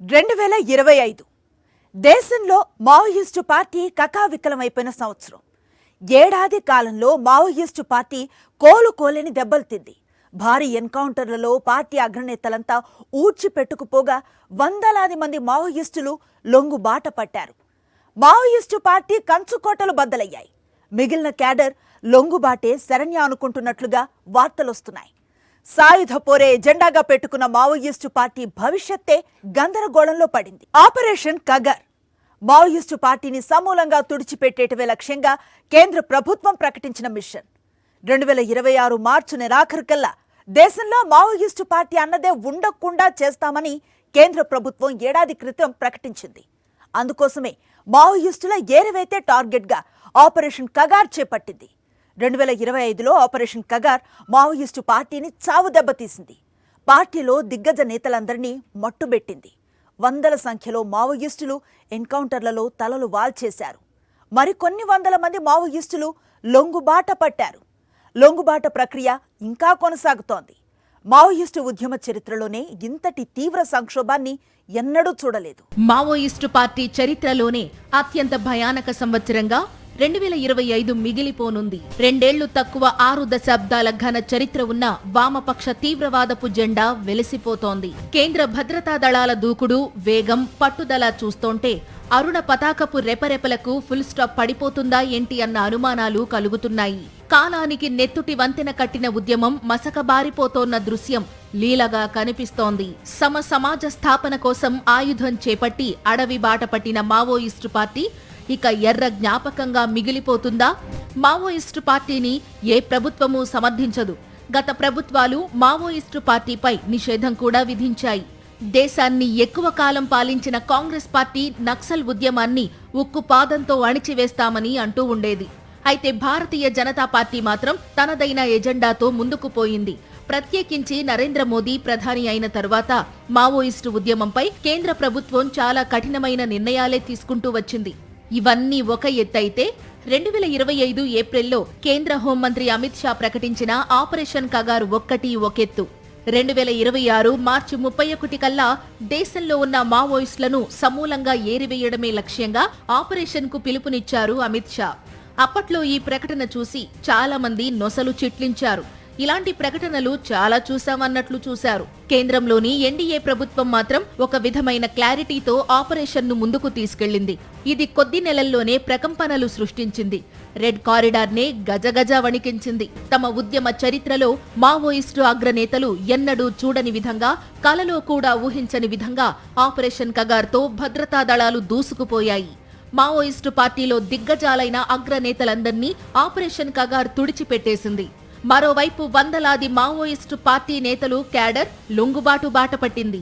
2025 దేశంలో Maoist party కకావికలమైపోయిన సంవత్సరం. ఏడాది కాలంలో మావోయిస్టు పార్టీ కోలుకోలేని దెబ్బలు తింది. భారీ ఎన్కౌంటర్లలో పార్టీ అగ్రనేతలంతా ఊడ్చిపెట్టుకుపోగా వందలాది మంది మావోయిస్టులు లొంగుబాట పట్టారు. మావోయిస్టు పార్టీ కంచుకోటలు బద్దలయ్యాయి. మిగిలిన క్యాడర్ లొంగుబాటే శరణ్య అనుకుంటున్నట్లుగా వార్తలొస్తున్నాయి. సాయుధ పోరే ఎజెండాగా పెట్టుకున్న మావోయిస్టు పార్టీ భవిష్యత్తే గందరగోళంలో పడింది. ఆపరేషన్ కగర్ మావోయిస్టు పార్టీని సమూలంగా తుడిచిపెట్టేటవే లక్ష్యంగా కేంద్ర ప్రభుత్వం ప్రకటించిన మిషన్. 2026 మార్చి నెలాఖరుకల్లా దేశంలో మావోయిస్టు పార్టీ అన్నదే ఉండకుండా చేస్తామని కేంద్ర ప్రభుత్వం ఏడాది క్రితం ప్రకటించింది. అందుకోసమే మావోయిస్టుల ఏరివేతే టార్గెట్గా ఆపరేషన్ కగార్ చేపట్టింది. 2025లో ఆపరేషన్ కగార్ మావోయిస్టు పార్టీని చావు దెబ్బతీసింది. పార్టీలో దిగ్గజ నేతలందరినీ మట్టుబెట్టింది. వందల సంఖ్యలో మావోయిస్టులు ఎన్కౌంటర్లలో తలలు వాల్చేశారు. మరికొన్ని వందల మంది మావోయిస్టులు లొంగుబాట పట్టారు. లొంగుబాట ప్రక్రియ ఇంకా కొనసాగుతోంది. మావోయిస్టు ఉద్యమ చరిత్రలోనే ఇంతటి తీవ్ర సంక్షోభాన్ని ఎన్నడూ చూడలేదు. మావోయిస్టు పార్టీ చరిత్రలోనే అత్యంత భయానక సంవత్సరంగా 2025 మిగిలిపోనుంది. 2 ఏళ్లు తక్కువ 6 దశాబ్దాల ఘన చరిత్ర ఉన్న వామపక్ష తీవ్రవాదపు జెండా వెలిసిపోతోంది. కేంద్ర భద్రతా దళాల దూకుడు, వేగం, పట్టుదల చూస్తోంటే అరుణ పతాకపు రెపరెపలకు ఫుల్ స్టాప్ పడిపోతుందా ఏంటి అన్న అనుమానాలు కలుగుతున్నాయి. కాలానికి నెత్తుటి వంతెన కట్టిన ఉద్యమం మసకబారిపోతోన్న దృశ్యం లీలగా కనిపిస్తోంది. సమాజ స్థాపన కోసం ఆయుధం చేపట్టి అడవి బాట పట్టిన మావోయిస్టు పార్టీ ఇక ఎర్ర జ్ఞాపకంగా మిగిలిపోతుందా? మావోయిస్టు పార్టీని ఏ ప్రభుత్వమూ సమర్థించదు. గత ప్రభుత్వాలు మావోయిస్టు పార్టీపై నిషేధం కూడా విధించాయి. దేశాన్ని ఎక్కువ కాలం పాలించిన కాంగ్రెస్ పార్టీ నక్సల్ ఉద్యమాన్ని ఉక్కు పాదంతో అణిచివేస్తామని అంటూ ఉండేది. అయితే భారతీయ జనతా పార్టీ మాత్రం తనదైన ఎజెండాతో ముందుకు పోయింది. ప్రత్యేకించి నరేంద్ర మోదీ ప్రధాని అయిన తర్వాత మావోయిస్టు ఉద్యమంపై కేంద్ర ప్రభుత్వం చాలా కఠినమైన నిర్ణయాలే తీసుకుంటూ వచ్చింది. ఇవన్నీ ఒక ఎత్తైతే 2025 ఏప్రిల్లో కేంద్ర హోంమంత్రి అమిత్ షా ప్రకటించిన ఆపరేషన్ కగారు ఒక్కటి ఒకెత్తు. 2026 మార్చి 31 కల్లా దేశంలో ఉన్న మావోయిస్టులను సమూలంగా ఏరివేయడమే లక్ష్యంగా ఆపరేషన్ కు పిలుపునిచ్చారు అమిత్ షా. అప్పట్లో ఈ ప్రకటన చూసి చాలా మంది నొసలు చిట్లించారు. ఇలాంటి ప్రకటనలు చాలా చూశామన్నట్లు చూశారు. కేంద్రంలోని ఎన్డీఏ ప్రభుత్వం మాత్రం ఒక విధమైన క్లారిటీతో ఆపరేషన్ ను ముందుకు తీసుకెళ్లింది. ఇది కొద్ది నెలల్లోనే ప్రకంపనలు సృష్టించింది. రెడ్ కారిడార్ నే గజగజ వణికించింది. తమ ఉద్యమ చరిత్రలో మావోయిస్టు అగ్రనేతలు ఎన్నడూ చూడని విధంగా, కలలో కూడా ఊహించని విధంగా ఆపరేషన్ కగార్తో భద్రతా దళాలు దూసుకుపోయాయి. మావోయిస్టు పార్టీలో దిగ్గజాలైన అగ్రనేతలందర్నీ ఆపరేషన్ కగార్ తుడిచిపెట్టేసింది. మరోవైపు వందలాది మావోయిస్టు పార్టీ నేతలు క్యాడర్ లొంగుబాటు బాట పట్టింది.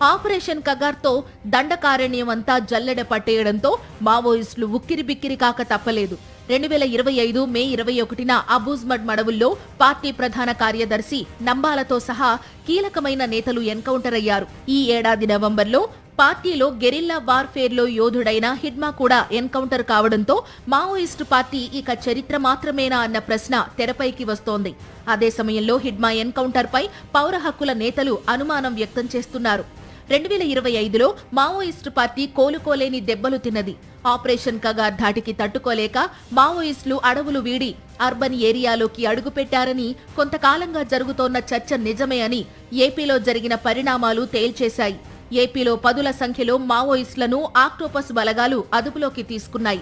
ఆపరేషన్ కగార్తో దండకారణ్యం అంతా జల్లెడ పట్టేయడంతో మావోయిస్టులు ఉక్కిరిబిక్కిరి కాక తప్పలేదు. 2025 మే 21న అబూజ్మడ్ మడవుల్లో పార్టీ ప్రధాన కార్యదర్శి నంబాలతో సహా కీలకమైన నేతలు ఎన్కౌంటర్ అయ్యారు. ఈ ఏడాది నవంబర్లో పార్టీలో గెరిల్లా వార్ఫేర్లో యోధుడైన హిడ్మా కూడా ఎన్కౌంటర్ కావడంతో మావోయిస్టు పార్టీ ఇక చరిత్ర మాత్రమేనా అన్న ప్రశ్న తెరపైకి వస్తోంది. అదే సమయంలో హిడ్మా ఎన్కౌంటర్పై పౌర హక్కుల నేతలు అనుమానం వ్యక్తం చేస్తున్నారు. 2025లో మావోయిస్టు పార్టీ కోలుకోలేని దెబ్బలు తిన్నది. ఆపరేషన్ కగార్ ధాటికి తట్టుకోలేక మావోయిస్టులు అడవులు వీడి అర్బన్ ఏరియాలోకి అడుగుపెట్టారని, కొంతకాలంగా జరుగుతోన్న చర్చ నిజమే అని ఏపీలో జరిగిన పరిణామాలు తేల్చేశాయి. ఏపీలో పదుల సంఖ్యలో మావోయిస్టులను ఆక్టోపస్ బలగాలు అదుపులోకి తీసుకున్నాయి.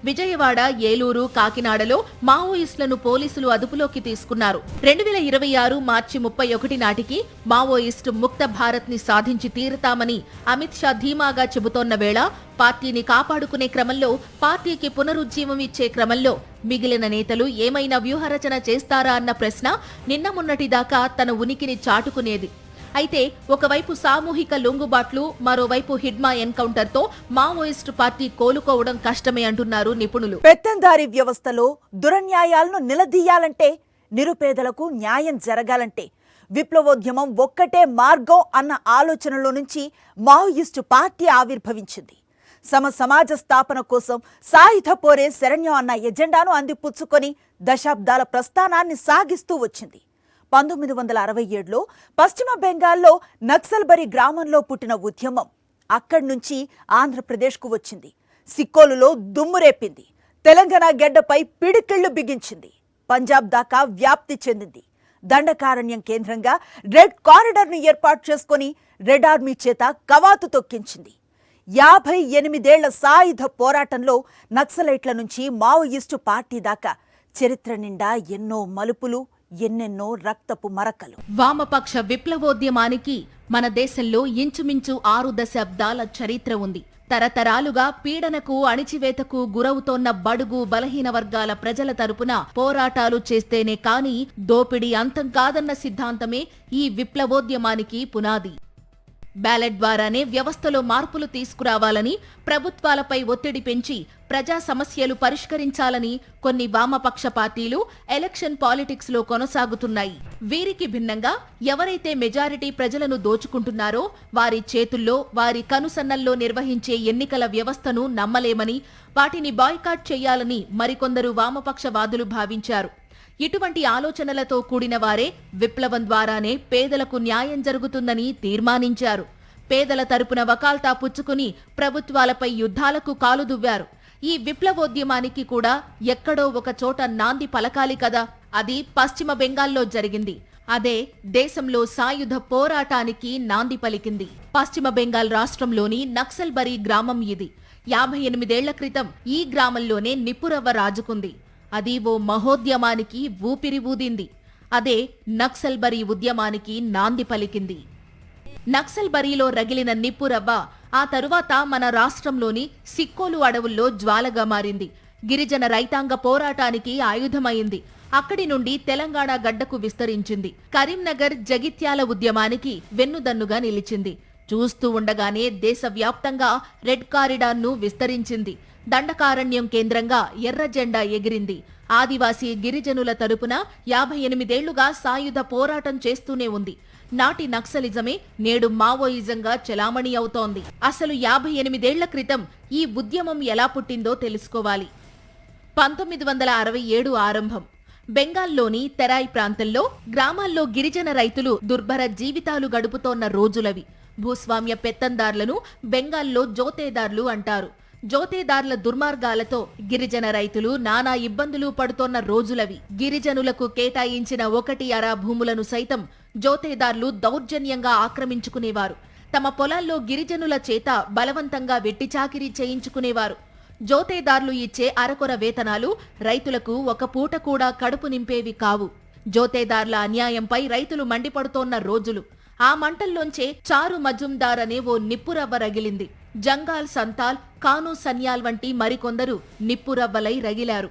విజయవాడ, ఏలూరు, కాకినాడలో మావోయిస్టులను పోలీసులు అదుపులోకి తీసుకున్నారు. 2026 మార్చి 31 నాటికి మావోయిస్టు ముక్త భారత్ ని సాధించి తీరుతామని అమిత్ షా ధీమాగా చెబుతోన్న వేళ పార్టీని కాపాడుకునే క్రమంలో, పార్టీకి పునరుజ్జీవం ఇచ్చే క్రమంలో మిగిలిన నేతలు ఏమైనా వ్యూహరచన చేస్తారా అన్న ప్రశ్న నిన్న మొన్నటిదాకా తన ఉనికిని చాటుకునేది. అయితే ఒకవైపు సామూహిక లొంగుబాట్లు, మరోవైపు హిడ్మా ఎన్కౌంటర్ తో మావోయిస్టు పార్టీ కోలుకోవడం కష్టమే అంటున్నారు నిపుణులు. పెత్తందారీ వ్యవస్థలో దురన్యాయాలను నిలదీయాలంటే, నిరుపేదలకు న్యాయం జరగాలంటే విప్లవోద్యమం ఒక్కటే మార్గం అన్న ఆలోచనలో నుంచి మావోయిస్టు పార్టీ ఆవిర్భవించింది. సమాజ స్థాపన కోసం సాయుధ పోరే శరణ్యం అన్న ఎజెండాను అందిపుచ్చుకొని దశాబ్దాల ప్రస్థానాన్ని సాగిస్తూ వచ్చింది. 1967లో పశ్చిమ బెంగాల్లో నక్సల్బరీ గ్రామంలో పుట్టిన ఉద్యమం అక్కడి నుంచి ఆంధ్రప్రదేశ్కు వచ్చింది. సిక్కోలులో దుమ్ము రేపింది. తెలంగాణ గెడ్డపై పిడికిళ్లు బిగించింది. పంజాబ్ దాకా వ్యాప్తి చెందింది. దండకారణ్యం కేంద్రంగా రెడ్ కారిడార్ను ఏర్పాటు చేసుకుని రెడ్ ఆర్మీ చేత కవాతు తొక్కించింది. 58 ఏళ్ల సాయుధ పోరాటంలో నక్సలైట్ల నుంచి మావోయిస్టు పార్టీ దాకా చరిత్ర నిండా ఎన్నో మలుపులు, ఎన్నెన్నో రక్తపు మరకలు. వామపక్ష విప్లవోద్యమానికి మన దేశంలో ఇంచుమించు 6 దశాబ్దాల చరిత్ర ఉంది. తరతరాలుగా పీడనకు, అణిచివేతకు గురవుతోన్న బడుగు బలహీన వర్గాల ప్రజల తరపున పోరాటాలు చేస్తేనే కాని దోపిడీ అంతం కాదన్న సిద్ధాంతమే ఈ విప్లవోద్యమానికి పునాది. బ్యాలెట్ ద్వారానే వ్యవస్థలో మార్పులు తీసుకురావాలని, ప్రభుత్వాలపై ఒత్తిడి పెంచి ప్రజా సమస్యలు పరిష్కరించాలని కొన్ని వామపక్ష పార్టీలు ఎలక్షన్ పాలిటిక్స్ లో కొనసాగుతున్నాయి. వీరికి భిన్నంగా ఎవరైతే మెజారిటీ ప్రజలను దోచుకుంటున్నారో వారి చేతుల్లో, వారి కనుసన్నల్లో నిర్వహించే ఎన్నికల వ్యవస్థను నమ్మలేమని, వాటిని బాయ్కాట్ చేయాలని మరికొందరు వామపక్షవాదులు భావించారు. ఇటువంటి ఆలోచనలతో కూడిన వారే విప్లవం ద్వారానే పేదలకు న్యాయం జరుగుతుందని తీర్మానించారు. పేదల తరపున వకాల్తా పుచ్చుకుని ప్రభుత్వాలపై యుద్ధాలకు కాలుదువ్వారు. ఈ విప్లవోద్యమానికి కూడా ఎక్కడో ఒక చోట నాంది పలకాలి కదా. అది పశ్చిమ బెంగాల్లో జరిగింది. అదే దేశంలో సాయుధ పోరాటానికి నాంది పలికింది. పశ్చిమ బెంగాల్ రాష్ట్రంలోని నక్సల్బరీ గ్రామం ఇది. 58 ఏళ్ల క్రితం ఈ గ్రామంలోనే నిప్పురవ్వ రాజుకుంది. అది ఓ మహోద్యమానికి ఊపిరి ఊదింది. అదే నక్సల్బరీ ఉద్యమానికి నాంది పలికింది. నక్సల్బరీలో రగిలిన నిప్పురవ్వ ఆ తరువాత మన రాష్ట్రంలోని సిక్కోలు అడవుల్లో జ్వాలగా మారింది. గిరిజన రైతాంగ పోరాటానికి ఆయుధమైంది. అక్కడి నుండి తెలంగాణ గడ్డకు విస్తరించింది. కరీంనగర్, జగిత్యాల ఉద్యమానికి వెన్నుదన్నుగా నిలిచింది. చూస్తూ ఉండగానే దేశవ్యాప్తంగా రెడ్ కారిడార్ను విస్తరించింది. దండకారణ్యం కేంద్రంగా ఎర్ర జెండా ఎగిరింది. ఆదివాసీ గిరిజనుల తరపున 58 ఏళ్లుగా సాయుధ పోరాటం చేస్తూనే ఉంది. నాటి నక్సలిజమే నేడు మావోయిజంగా చెలామణి అవుతోంది. అసలు 58 ఏళ్ల క్రితం ఈ ఉద్యమం ఎలా పుట్టిందో తెలుసుకోవాలి. 1967 ఆరంభం. బెంగాల్లోని తెరాయ్ ప్రాంతంలో గ్రామాల్లో గిరిజన రైతులు దుర్భర జీవితాలు గడుపుతోన్న రోజులవి. భూస్వామ్య పెత్తందార్లను బెంగాల్లో జోతేదార్లు అంటారు. జోతేదార్ల దుర్మార్గాలతో గిరిజన రైతులు నానా ఇబ్బందులు పడుతోన్న రోజులవి. గిరిజనులకు కేటాయించిన 1 అరా భూములను సైతం జోతేదార్లు దౌర్జన్యంగా ఆక్రమించుకునేవారు. తమ పొలాల్లో గిరిజనుల చేత బలవంతంగా వెట్టిచాకిరీ చేయించుకునేవారు. జోతేదార్లు ఇచ్చే అరకొర వేతనాలు రైతులకు ఒక పూట కూడా కడుపు నింపేవి కావు. జోతేదార్ల అన్యాయంపై రైతులు మండిపడుతోన్న రోజులు. ఆ మంటల్లోంచే చారు మజుందార్ అనే ఓ నిప్పురవ్వ రగిలింది. జంగాల్ సంతాల్, కాను సన్యాల్ వంటి మరికొందరు నిప్పురవ్వలై రగిలారు.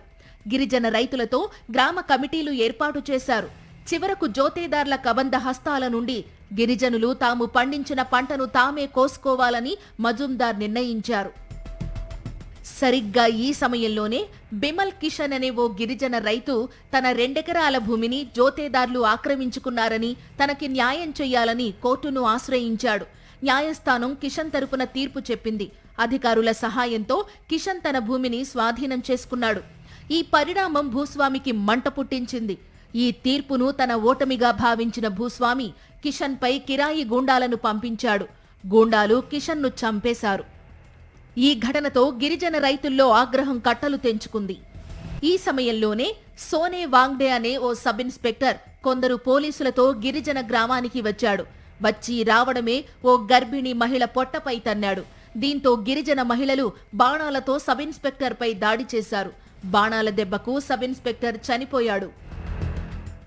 గిరిజన రైతులతో గ్రామ కమిటీలు ఏర్పాటు చేశారు. చివరకు జోతేదార్ల కబంధ హస్తాల నుండి గిరిజనులు తాము పండించిన పంటను తామే కోసుకోవాలని మజుందార్ నిర్ణయించారు. సరిగ్గా ఈ సమయంలోనే బిమల్ కిషన్ అనే ఓ గిరిజన రైతు తన 2 ఎకరాల భూమిని జోతేదార్లు ఆక్రమించుకున్నారని, తనకి న్యాయం చెయ్యాలని కోర్టును ఆశ్రయించాడు. న్యాయస్థానం కిషన్ తరపున తీర్పు చెప్పింది. అధికారుల సహాయంతో కిషన్ తన భూమిని స్వాధీనం చేసుకున్నాడు. ఈ పరిణామం భూస్వామికి మంట పుట్టించింది. ఈ తీర్పును తన ఓటమిగా భావించిన భూస్వామి కిషన్పై కిరాయి గూండాలను పంపించాడు. గూండాలు కిషన్ను చంపేశారు. ఈ ఘటనతో గిరిజన రైతుల్లో ఆగ్రహం కట్టలు తెంచుకుంది. ఈ సమయంలోనే సోనే వాంగ్డే అనే ఓ సబ్ ఇన్స్పెక్టర్ కొందరు పోలీసులతో గిరిజన గ్రామానికి వచ్చాడు. వచ్చి రావడమే ఓ గర్భిణీ మహిళ పొట్టపై తన్నాడు. దీంతో గిరిజన మహిళలు బాణాలతో సబ్ ఇన్స్పెక్టర్ పై దాడి చేశారు. బాణాల దెబ్బకు సబ్ ఇన్స్పెక్టర్ చనిపోయాడు.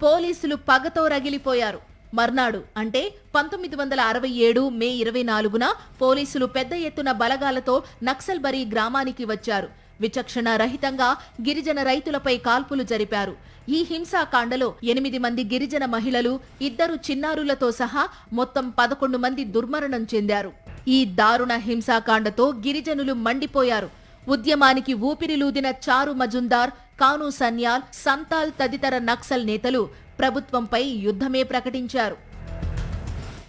పోలీసులు పగతో రగిలిపోయారు. మర్నాడు అంటే 1967 మే 24న పోలీసులు పెద్ద ఎత్తున బలగాలతో నక్సల్బరీ గ్రామానికి వచ్చారు. విచక్షణ రహితంగా గిరిజన రైతులపై కాల్పులు జరిపారు. ఈ హింసాకాండలో 8 మంది గిరిజన మహిళలు, 2 చిన్నారులతో సహా మొత్తం 11 మంది దుర్మరణం చెందారు. ఈ దారుణ హింసాకాండతో గిరిజనులు మండిపోయారు. ఉద్యమానికి ఊపిరిలూదిన చారు మజుందార్, కాను సన్యాల్, సంతాల్ తదితర నక్సల్ నేతలు ప్రభుత్వంపై యుద్ధమే ప్రకటించారు.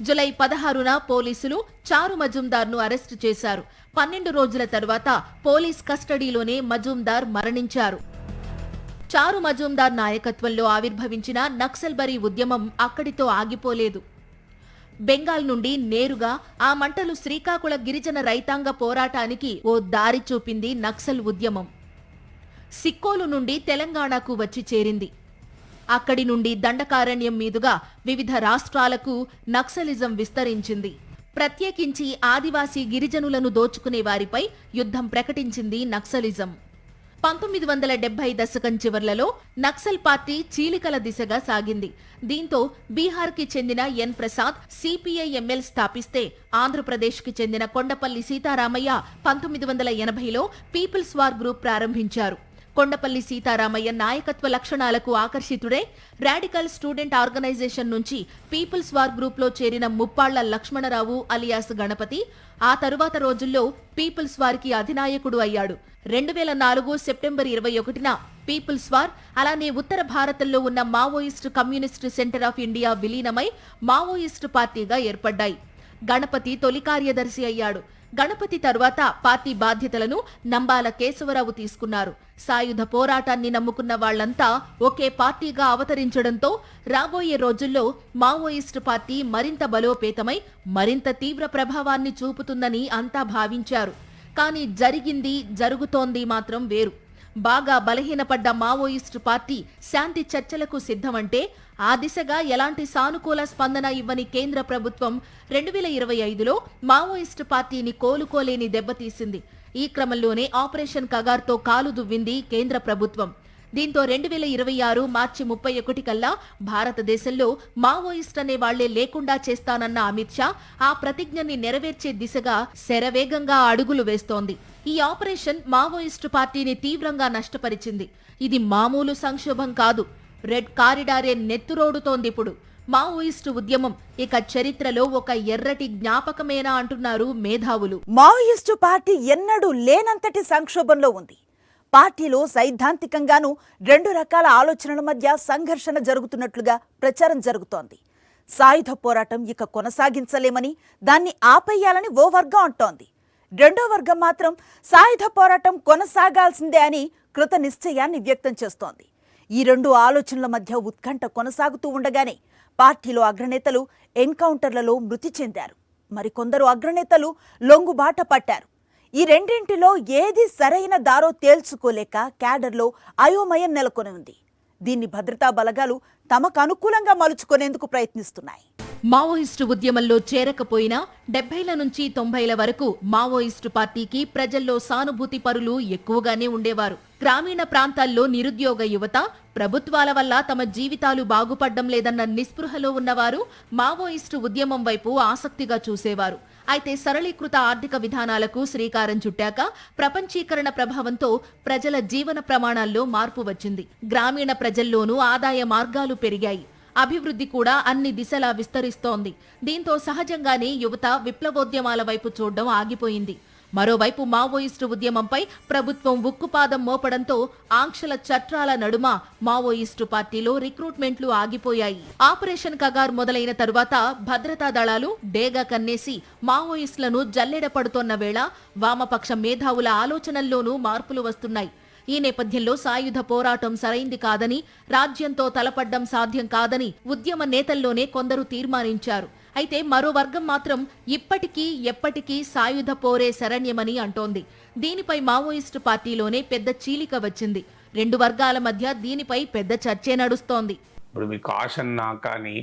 జులై 16న పోలీసులు చారు మజుందార్ను అరెస్టు చేశారు. 12 రోజుల తర్వాత పోలీస్ కస్టడీలోనే మజుందార్ మరణించారు. చారు మజుందార్ నాయకత్వంలో ఆవిర్భవించిన నక్సల్బరీ ఉద్యమం అక్కడితో ఆగిపోలేదు. బెంగాల్ నుండి నేరుగా ఆ మంటలు శ్రీకాకుళ గిరిజన రైతాంగ పోరాటానికి ఓ దారి చూపింది నక్సల్ ఉద్యమం. సిక్కోలు నుండి తెలంగాణకు వచ్చి చేరింది. అక్కడి నుండి దండకారణ్యం మీదుగా వివిధ రాష్ట్రాలకు నక్సలిజం విస్తరించింది. ప్రత్యేకించి ఆదివాసీ గిరిజనులను దోచుకునే వారిపై యుద్ధం ప్రకటించింది నక్సలిజం. 1970 దశకం చివర్లలో నక్సల్ పార్టీ చీలికల దిశగా సాగింది. దీంతో బీహార్కి చెందిన ఎన్ ప్రసాద్ సిపిఐ-ఎంఎల్ స్థాపిస్తే ఆంధ్రప్రదేశ్కి చెందిన కొండపల్లి సీతారామయ్య 1980లో పీపుల్స్ వార్ గ్రూప్ ప్రారంభించారు. కొండపల్లి సీతారామయ్య నాయకత్వ లక్షణాలకు ఆకర్షితుడే రాడికల్ స్టూడెంట్ ఆర్గనైజేషన్ నుంచి పీపుల్స్ వార్ గ్రూప్ లో చేరిన ముప్పాళ్ల లక్ష్మణరావు అలియాస్ గణపతి ఆ తరువాత రోజుల్లో పీపుల్స్ వార్ కి అధినాయకుడు అయ్యాడు. 2004 సెప్టెంబర్ 21న పీపుల్స్ వార్ అలానే ఉత్తర భారతంలో ఉన్న Maoist communist centre of India విలీనమై మావోయిస్టు పార్టీగా ఏర్పడ్డాయి. గణపతి తొలి కార్యదర్శి అయ్యాడు. గణపతి తరువాత పార్టీ బాధ్యతలను నంబాల కేశవరావు తీసుకున్నారు. సాయుధ పోరాటాన్ని నమ్ముకున్న వాళ్లంతా ఒకే పార్టీగా అవతరించడంతో రాబోయే రోజుల్లో మావోయిస్టు పార్టీ మరింత బలోపేతమై మరింత తీవ్ర ప్రభావాన్ని చూపుతుందని అంతా భావించారు. కానీ జరిగింది జరుగుతోంది మాత్రం వేరు. బాగా బలహీనపడ్డ మావోయిస్టు పార్టీ శాంతి చర్చలకు సిద్ధమంటే ఆ దిశగా ఎలాంటి సానుకూల స్పందన ఇవ్వని కేంద్ర ప్రభుత్వం 2025లో మావోయిస్టు పార్టీని కోలుకోలేని దెబ్బతీసింది. ఈ క్రమంలోనే ఆపరేషన్ కగార్తో కాలు దువ్వింది కేంద్ర ప్రభుత్వం. దీంతో 2026 మార్చి 31 కల్లా భారతదేశంలో మావోయిస్ట్ అనే వాళ్లే లేకుండా చేస్తానన్న అమిత్ షా ఆ ప్రతిజ్ఞని నెరవేర్చే దిశగా శరవేగంగా అడుగులు వేస్తోంది. ఈ ఆపరేషన్ మావోయిస్టు పార్టీని తీవ్రంగా నష్టపరిచింది. ఇది మామూలు సంక్షోభం కాదు, రెడ్ కారిడారే నెత్తురోడుతోందిప్పుడు. మావోయిస్టు ఉద్యమం ఇక చరిత్రలో ఒక ఎర్రటి జ్ఞాపకమేనా అంటున్నారు మేధావులు. మావోయిస్టు పార్టీ ఎన్నడూ లేనంతటి సంక్షోభంలో ఉంది. పార్టీలో సైద్ధాంతికంగానూ రెండు రకాల ఆలోచనల మధ్య సంఘర్షణ జరుగుతున్నట్లుగా ప్రచారం జరుగుతోంది. సాయుధ పోరాటం ఇక కొనసాగించలేమని, దాన్ని ఆపేయాలని ఓ వర్గం అంటోంది. రెండో వర్గం మాత్రం సాయుధ పోరాటం కొనసాగాల్సిందే అని కృత నిశ్చయాన్ని వ్యక్తం చేస్తోంది. ఈ రెండు ఆలోచనల మధ్య ఉత్కంఠ కొనసాగుతూ ఉండగానే పార్టీలో అగ్రనేతలు ఎన్కౌంటర్లలో మృతి చెందారు. మరికొందరు అగ్రనేతలు లొంగుబాట పట్టారు. ఈ రెండింటిలో ఏది సరైన దారో తేల్చుకోలేక క్యాడర్లో అయోమయం నెలకొని ఉంది. దీన్ని భద్రతా బలగాలు తమకు అనుకూలంగా మలుచుకునేందుకు ప్రయత్నిస్తున్నాయి. మావోయిస్టు ఉద్యమంలో చేరకపోయినా 70ల నుంచి 90ల వరకు మావోయిస్టు పార్టీకి ప్రజల్లో సానుభూతి పరులు ఎక్కువగానే ఉండేవారు. గ్రామీణ ప్రాంతాల్లో నిరుద్యోగ యువత ప్రభుత్వాల వల్ల తమ జీవితాలు బాగుపడ్డం లేదన్న నిస్పృహలో ఉన్నవారు మావోయిస్టు ఉద్యమం వైపు ఆసక్తిగా చూసేవారు. అయితే సరళీకృత ఆర్థిక విధానాలకు శ్రీకారం చుట్టాక ప్రపంచీకరణ ప్రభావంతో ప్రజల జీవన ప్రమాణాల్లో మార్పు వచ్చింది. గ్రామీణ ప్రజల్లోనూ ఆదాయ మార్గాలు పెరిగాయి. అభివృద్ధి కూడా అన్ని దిశలా విస్తరిస్తోంది. దీంతో సహజంగానే యువత విప్లవోద్యమాల వైపు చూడడం ఆగిపోయింది. మరోవైపు మావోయిస్టు ఉద్యమంపై ప్రభుత్వం ఉక్కుపాదం మోపడంతో ఆంక్షల చట్టాల నడుమ మావోయిస్టు పార్టీలో రిక్రూట్మెంట్లు ఆగిపోయాయి. ఆపరేషన్ కగార్ మొదలైన తరువాత భద్రతా దళాలు డేగా కన్నేసి మావోయిస్టులను జల్లెడ పడుతోన్న వేళ వామపక్ష మేధావుల ఆలోచనల్లోనూ మార్పులు వస్తున్నాయి. ఈ నేపథ్యంలో సాయుధ పోరాటం సరైంది కాదని, రాజ్యంతో తలపడ్డం సాధ్యం కాదని ఉద్యమ నేతల్లోనే కొందరు తీర్మానించారు. అయితే మరో వర్గం మాత్రం ఇప్పటికీ ఎప్పటికీ సాయుధ పోరే శరణ్యమని అంటోంది. దీనిపై మావోయిస్టు పార్టీలోనే పెద్ద చీలిక వచ్చింది. రెండు వర్గాల మధ్య దీనిపై పెద్ద చర్చే నడుస్తోంది. ఇప్పుడు మీకు ఆశన్నా కానీ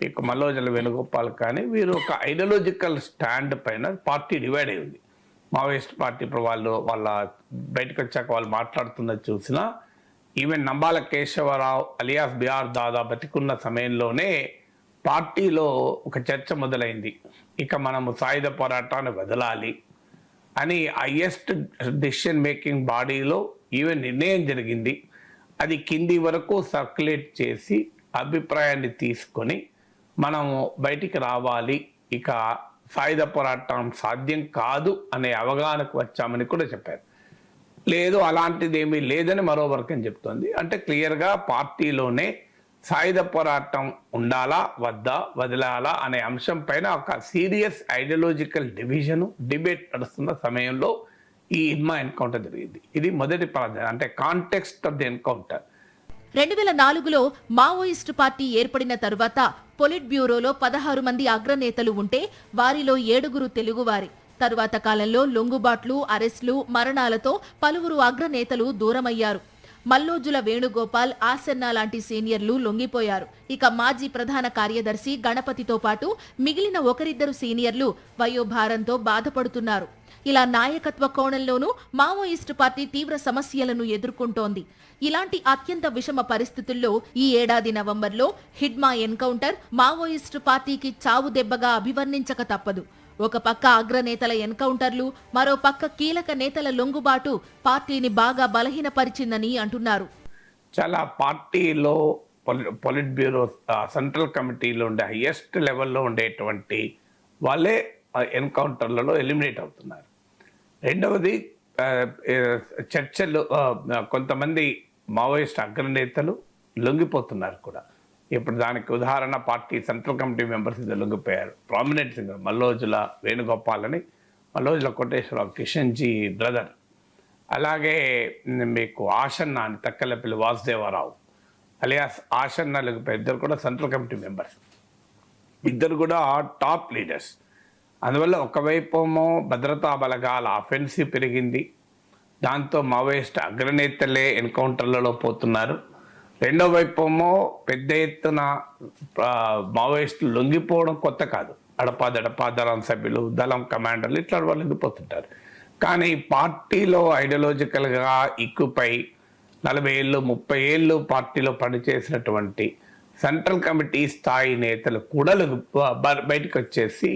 మీకు మల్లోజల వేణుగోపాల్ కానీ వీరు ఒక ఐడియాలజికల్ స్టాండ్ పైన పార్టీ డివైడ్ అయి ఉంది. మావోయిస్ట్ పార్టీ ఇప్పుడు వాళ్ళ బయటకు వచ్చాక వాళ్ళు మాట్లాడుతున్నది చూసినా even Nambala Keshavarao alias BR Dada బతికున్న సమయంలోనే పార్టీలో ఒక చర్చ మొదలైంది. ఇక మనము సాయుధ పోరాటాన్ని వదలాలి అని హైయెస్ట్ డెసిషన్ మేకింగ్ బాడీలో ఈవెన్ నిర్ణయం జరిగింది. అది కింది వరకు సర్క్యులేట్ చేసి అభిప్రాయాన్ని తీసుకొని మనము బయటికి రావాలి, ఇక సాయుధ పోరాటం సాధ్యం కాదు అనే అవగాహనకు వచ్చామని కూడా చెప్పారు. లేదు అలాంటిది ఏమీ లేదని మరో వర్గం చెప్తోంది. అంటే క్లియర్గా పార్టీలోనే సాయుధ పోరాటం ఉండాలా వద్దా వదిలాలా అనే అంశం పైన ఒక సీరియస్ ఐడియాలజికల్ డిబేట్ నడుస్తున్న సమయంలో ఈ ఇన్మా ఎన్కౌంటర్ జరిగింది. ఇది మొదటి ప్రాధాన్యత, అంటే కాంటెక్స్ట్ ఆఫ్ ది ఎన్కౌంటర్. 2004లో మావోయిస్టు పార్టీ ఏర్పడిన తరువాత పొలిట్ బ్యూరోలో 16 మంది అగ్రనేతలు ఉంటే వారిలో 7 తెలుగువారి. తరువాత కాలంలో లొంగుబాట్లు, అరెస్టులు, మరణాలతో పలువురు అగ్రనేతలు దూరమయ్యారు. మల్లోజుల వేణుగోపాల్, ఆసన్న లాంటి సీనియర్లు లొంగిపోయారు. ఇక మాజీ ప్రధాన కార్యదర్శి గణపతితో పాటు మిగిలిన ఒకరిద్దరు సీనియర్లు వయోభారంతో బాధపడుతున్నారు. ఇలా నాయకత్వ కోణంలోనూ మావోయిస్టు పార్టీ తీవ్ర సమస్యలను ఎదుర్కొంటోంది. ఇలాంటి అత్యంత విషమ పరిస్థితుల్లో ఈ ఏడాది నవంబర్లో హిడ్మా ఎన్కౌంటర్ మావోయిస్టు పార్టీకి చావు దెబ్బగా అభివర్ణించక తప్పదు. ఒక పక్క అగ్రనేతల ఎన్కౌంటర్లు, మరో పక్క కీలక నేతల లొంగుబాటు పార్టీని బాగా బలహీనపరిచిందని అంటున్నారు. చాలా పార్టీలో పొలిట్ బ్యూరో సెంట్రల్ కమిటీలో ఉండే హైయెస్ట్ లెవెల్లో ఉండేటువంటి వాళ్ళే ఎన్కౌంటర్లలో ఎలిమినేట్ అవుతున్నారు. రెండవది చర్చలు, కొంతమంది మావోయిస్ట్ అగ్రనేతలు లొంగిపోతున్నారు కూడా. ఇప్పుడు దానికి ఉదాహరణ పార్టీ సెంట్రల్ కమిటీ మెంబర్స్ ఇద్దరు లొంగిపోయారు. ప్రామినెంట్ సింగర్ మల్లోజుల వేణుగోపాల్ అని, మల్లోజుల కోటేశ్వరరావు కిషన్జీ బ్రదర్. అలాగే మీకు ఆసన్న అని తక్కలపల్లి వాసుదేవరావు అలియాస్ ఆసన్న లొంగిపోయారు. ఇద్దరు కూడా సెంట్రల్ కమిటీ మెంబర్స్, ఇద్దరు కూడా టాప్ లీడర్స్. అందువల్ల ఒకవైపేమో భద్రతా బలగాల అఫెన్సివ్ పెరిగింది, దాంతో మావోయిస్ట్ అగ్రనేతలే ఎన్కౌంటర్లలో పోతున్నారు. రెండో వైపేమో పెద్ద ఎత్తున మావోయిస్టులు లొంగిపోవడం కొత్త కాదు. అడపా దళం సభ్యులు, దళం కమాండర్లు ఇట్లా వాళ్ళు లొంగిపోతుంటారు. కానీ పార్టీలో ఐడియాలజికల్గా ఇక్కుపై 40 ఏళ్ళు 30 ఏళ్ళు పార్టీలో పనిచేసినటువంటి సెంట్రల్ కమిటీ స్థాయి నేతలు కూడా బయటకు వచ్చేసి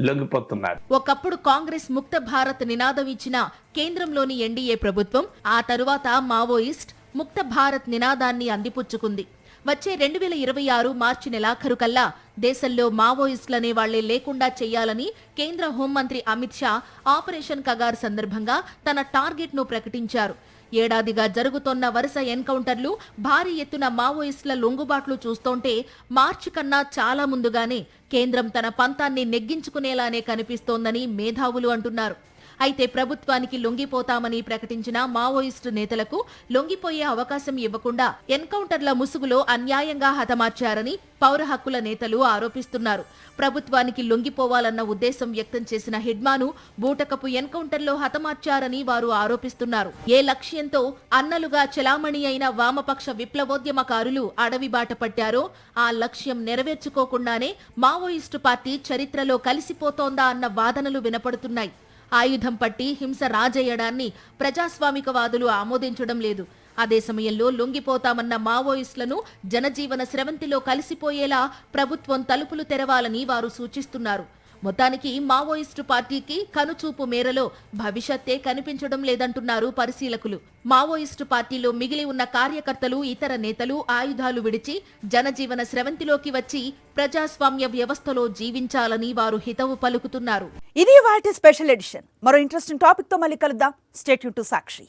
లొంగిపోతున్నారు. ఒకప్పుడు కాంగ్రెస్ ముక్త భారత్ నినాదం ఇచ్చిన కేంద్రంలోని ఎన్డీఏ ప్రభుత్వం ఆ తరువాత మావోయిస్ట్ ముక్త భారత్ నినాదాన్ని అందిపుచ్చుకుంది. వచ్చే 2026 మార్చి నెలాఖరు కల్లా దేశంలో మావోయిస్టులనే వాళ్లే లేకుండా చేయాలని కేంద్ర హోంమంత్రి అమిత్ షా ఆపరేషన్ కగార్ సందర్భంగా తన టార్గెట్ ను ప్రకటించారు. ఏడాదిగా జరుగుతోన్న వరుస ఎన్కౌంటర్లు, భారీ ఎత్తున మావోయిస్టుల లొంగుబాట్లు చూస్తోంటే మార్చి కన్నా చాలా ముందుగానే కేంద్రం తన పంతాన్ని నెగ్గించుకునేలానే కనిపిస్తోందని మేధావులు అంటున్నారు. అయితే ప్రభుత్వానికి లొంగిపోతామని ప్రకటించిన మావోయిస్టు నేతలకు లొంగిపోయే అవకాశం ఇవ్వకుండా ఎన్కౌంటర్ల ముసుగులో అన్యాయంగా హతమార్చారని పౌర హక్కుల నేతలు ఆరోపిస్తున్నారు. ప్రభుత్వానికి లొంగిపోవాలన్న ఉద్దేశం వ్యక్తం చేసిన హిడ్మాను బూటకపు ఎన్కౌంటర్లో హతమార్చారని వారు ఆరోపిస్తున్నారు. ఏ లక్ష్యంతో అన్నలుగా చెలామణి అయిన వామపక్ష విప్లవోద్యమకారులు అడవి బాట పట్టారో ఆ లక్ష్యం నెరవేర్చుకోకుండానే మావోయిస్టు పార్టీ చరిత్రలో కలిసిపోతోందా అన్న వాదనలు వినపడుతున్నాయి. ఆయుధం పట్టి హింస రాజేయడాన్ని ప్రజాస్వామికవాదులు ఆమోదించడం లేదు. అదే సమయంలో లొంగిపోతామన్న మావోయిస్టులను జనజీవన స్రవంతిలో కలిసిపోయేలా ప్రభుత్వం తలుపులు తెరవాలని వారు సూచిస్తున్నారు. మొత్తానికి మావోయిస్టు పార్టీకి కనుచూపు మేరలో భవిష్యత్తే కనిపించడం లేదంటున్నారు పరిశీలకులు. మావోయిస్టు పార్టీలో మిగిలి ఉన్న కార్యకర్తలు, ఇతర నేతలు ఆయుధాలు విడిచి జనజీవన స్రవంతిలోకి వచ్చి ప్రజాస్వామ్య వ్యవస్థలో జీవించాలని వారు హితవు పలుకుతున్నారు. ఇది వాటి స్పెషల్ ఎడిషన్. మరో ఇంట్రెస్టింగ్ టాపిక్ తో మళ్ళీ కలుద్దాం. Stay tune to Sakshi.